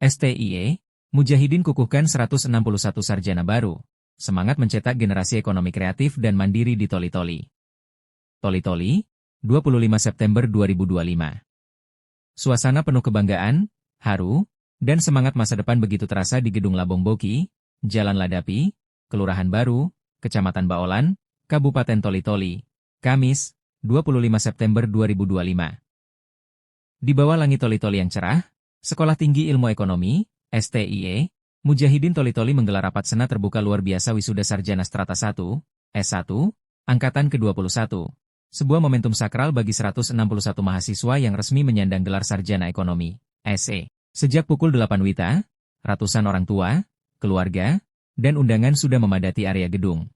STIE, Mujahidin kukuhkan 161 sarjana baru, semangat mencetak generasi ekonomi kreatif dan mandiri di Toli-Toli. Toli-Toli, 25 September 2025. Suasana penuh kebanggaan, haru, dan semangat masa depan begitu terasa di Gedung Labong Boki, Jalan Ladapi, Kelurahan Baru, Kecamatan Baolan, Kabupaten Toli-Toli, Kamis, 25 September 2025. Di bawah langit Toli-Toli yang cerah, Sekolah Tinggi Ilmu Ekonomi, STIE, Mujahidin Toli-Toli menggelar rapat senat terbuka luar biasa wisuda sarjana strata 1, S1, Angkatan ke-21. Sebuah momentum sakral bagi 161 mahasiswa yang resmi menyandang gelar sarjana ekonomi, SE. Sejak pukul 8 WITA, ratusan orang tua, keluarga, dan undangan sudah memadati area gedung.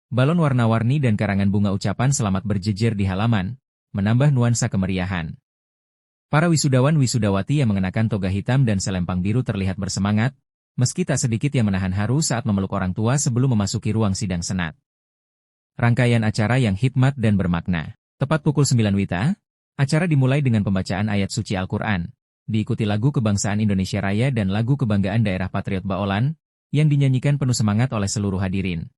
Balon warna-warni dan karangan bunga ucapan selamat berjejer di halaman, menambah nuansa kemeriahan. Para wisudawan-wisudawati yang mengenakan toga hitam dan selempang biru terlihat bersemangat, meski tak sedikit yang menahan haru saat memeluk orang tua sebelum memasuki ruang sidang senat. Rangkaian acara yang hikmat dan bermakna. Tepat pukul 9 WITA, acara dimulai dengan pembacaan ayat suci Al-Quran, diikuti lagu kebangsaan Indonesia Raya dan lagu kebanggaan daerah Patriot Baolan, yang dinyanyikan penuh semangat oleh seluruh hadirin.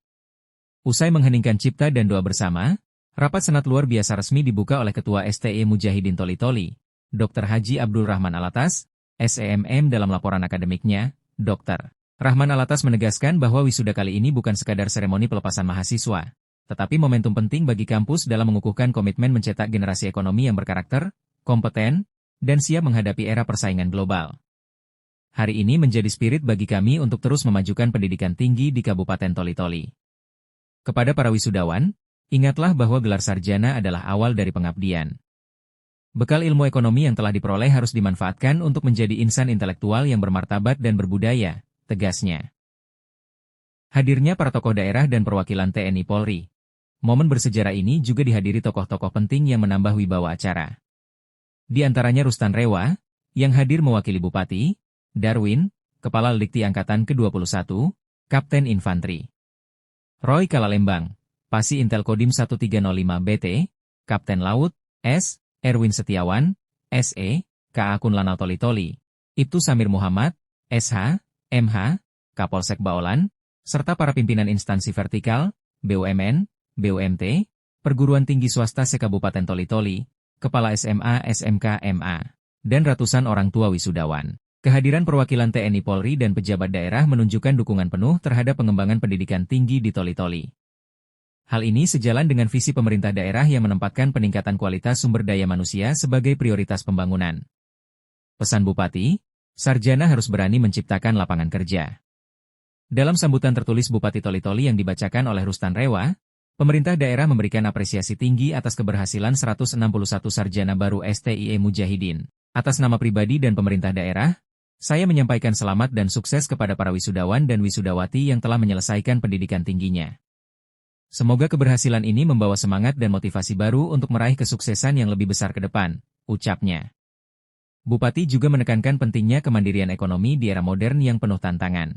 Usai mengheningkan cipta dan doa bersama, rapat senat luar biasa resmi dibuka oleh Ketua STIE Mujahidin Toli-Toli, Dr. Haji Abdul Rahman Alatas, SEMM. Dalam laporan akademiknya, Dr. Rahman Alatas menegaskan bahwa wisuda kali ini bukan sekadar seremoni pelepasan mahasiswa, tetapi momentum penting bagi kampus dalam mengukuhkan komitmen mencetak generasi ekonomi yang berkarakter, kompeten, dan siap menghadapi era persaingan global. Hari ini menjadi spirit bagi kami untuk terus memajukan pendidikan tinggi di Kabupaten Toli-Toli. Kepada para wisudawan, ingatlah bahwa gelar sarjana adalah awal dari pengabdian. Bekal ilmu ekonomi yang telah diperoleh harus dimanfaatkan untuk menjadi insan intelektual yang bermartabat dan berbudaya, tegasnya. Hadirnya para tokoh daerah dan perwakilan TNI Polri. Momen bersejarah ini juga dihadiri tokoh-tokoh penting yang menambah wibawa acara. Di antaranya Rustan Rewa, yang hadir mewakili Bupati, Darwin, Kepala Lidikti Angkatan ke-21, Kapten Infantri. Roy Kalalembang, Pasi Intel Kodim 1305 BT, Kapten Laut, S. Erwin Setiawan, SE, KA Kunlanal Toli-Toli, Ibtu Samir Muhammad, SH, MH, Kapolsek Baolan, serta para pimpinan instansi vertikal, BUMN, BUMT, Perguruan Tinggi Swasta se-Kabupaten Toli-Toli, Kepala SMA SMK MA, dan ratusan orang tua wisudawan. Kehadiran perwakilan TNI Polri dan pejabat daerah menunjukkan dukungan penuh terhadap pengembangan pendidikan tinggi di Toli-Toli. Hal ini sejalan dengan visi pemerintah daerah yang menempatkan peningkatan kualitas sumber daya manusia sebagai prioritas pembangunan. Pesan Bupati, sarjana harus berani menciptakan lapangan kerja. Dalam sambutan tertulis Bupati Toli-Toli yang dibacakan oleh Rustan Rewa, pemerintah daerah memberikan apresiasi tinggi atas keberhasilan 161 sarjana baru STIE Mujahidin. Atas nama pribadi dan pemerintah daerah, saya menyampaikan selamat dan sukses kepada para wisudawan dan wisudawati yang telah menyelesaikan pendidikan tingginya. Semoga keberhasilan ini membawa semangat dan motivasi baru untuk meraih kesuksesan yang lebih besar ke depan, ucapnya. Bupati juga menekankan pentingnya kemandirian ekonomi di era modern yang penuh tantangan.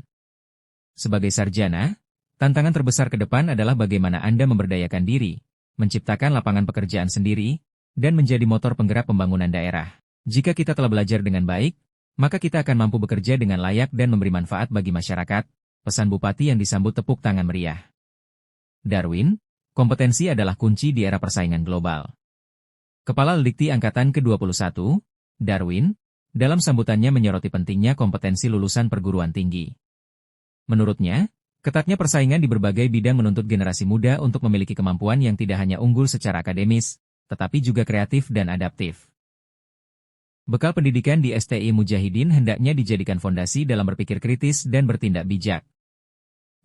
Sebagai sarjana, tantangan terbesar ke depan adalah bagaimana Anda memberdayakan diri, menciptakan lapangan pekerjaan sendiri, dan menjadi motor penggerak pembangunan daerah. Jika kita telah belajar dengan baik, maka kita akan mampu bekerja dengan layak dan memberi manfaat bagi masyarakat, pesan Bupati yang disambut tepuk tangan meriah. Darwin, kompetensi adalah kunci di era persaingan global. Kepala Lidikti Angkatan ke-21, Darwin, dalam sambutannya menyoroti pentingnya kompetensi lulusan perguruan tinggi. Menurutnya, ketatnya persaingan di berbagai bidang menuntut generasi muda untuk memiliki kemampuan yang tidak hanya unggul secara akademis, tetapi juga kreatif dan adaptif. Bekal pendidikan di STIE Mujahidin hendaknya dijadikan fondasi dalam berpikir kritis dan bertindak bijak.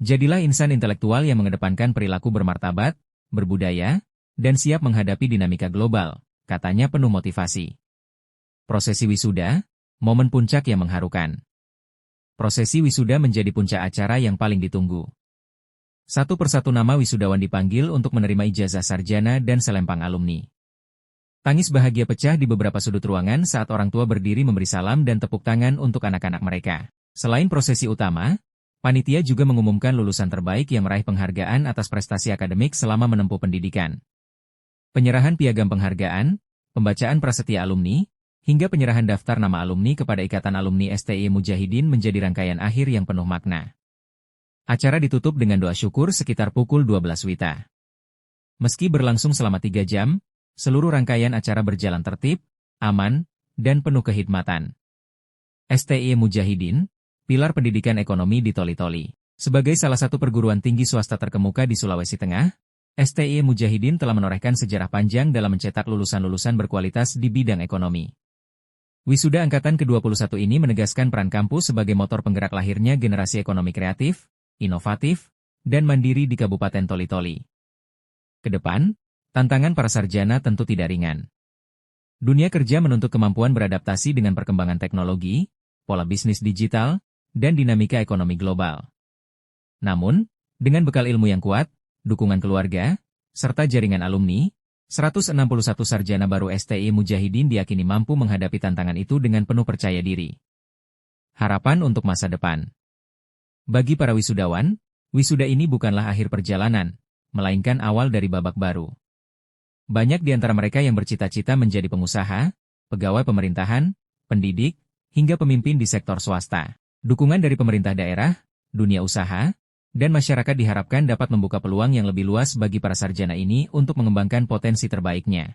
Jadilah insan intelektual yang mengedepankan perilaku bermartabat, berbudaya, dan siap menghadapi dinamika global, katanya penuh motivasi. Prosesi wisuda, momen puncak yang mengharukan. Prosesi wisuda menjadi puncak acara yang paling ditunggu. Satu persatu nama wisudawan dipanggil untuk menerima ijazah sarjana dan selempang alumni. Tangis bahagia pecah di beberapa sudut ruangan saat orang tua berdiri memberi salam dan tepuk tangan untuk anak-anak mereka. Selain prosesi utama, panitia juga mengumumkan lulusan terbaik yang meraih penghargaan atas prestasi akademik selama menempuh pendidikan. Penyerahan piagam penghargaan, pembacaan prasetya alumni, hingga penyerahan daftar nama alumni kepada Ikatan Alumni STI Mujahidin menjadi rangkaian akhir yang penuh makna. Acara ditutup dengan doa syukur sekitar pukul 12 WITA. Meski berlangsung selama 3 jam, seluruh rangkaian acara berjalan tertib, aman, dan penuh kehidmatan. STI Mujahidin, pilar pendidikan ekonomi di Toli-Toli. Sebagai salah satu perguruan tinggi swasta terkemuka di Sulawesi Tengah, STI Mujahidin telah menorehkan sejarah panjang dalam mencetak lulusan-lulusan berkualitas di bidang ekonomi. Wisuda Angkatan ke-21 ini menegaskan peran kampus sebagai motor penggerak lahirnya generasi ekonomi kreatif, inovatif, dan mandiri di Kabupaten Toli-Toli. Kedepan, tantangan para sarjana tentu tidak ringan. Dunia kerja menuntut kemampuan beradaptasi dengan perkembangan teknologi, pola bisnis digital, dan dinamika ekonomi global. Namun, dengan bekal ilmu yang kuat, dukungan keluarga, serta jaringan alumni, 161 sarjana baru STI Mujahidin diyakini mampu menghadapi tantangan itu dengan penuh percaya diri. Harapan untuk masa depan. Bagi para wisudawan, wisuda ini bukanlah akhir perjalanan, melainkan awal dari babak baru. Banyak di antara mereka yang bercita-cita menjadi pengusaha, pegawai pemerintahan, pendidik, hingga pemimpin di sektor swasta. Dukungan dari pemerintah daerah, dunia usaha, dan masyarakat diharapkan dapat membuka peluang yang lebih luas bagi para sarjana ini untuk mengembangkan potensi terbaiknya.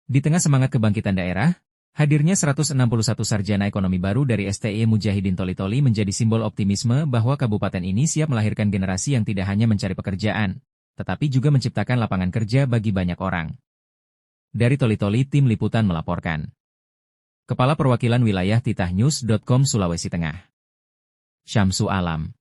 Di tengah semangat kebangkitan daerah, hadirnya 161 sarjana ekonomi baru dari STI Mujahidin Toli-Toli menjadi simbol optimisme bahwa kabupaten ini siap melahirkan generasi yang tidak hanya mencari pekerjaan, tetapi juga menciptakan lapangan kerja bagi banyak orang. Dari Toli-Toli, tim liputan melaporkan. Kepala Perwakilan Wilayah titahnews.com Sulawesi Tengah, Syamsu Alam.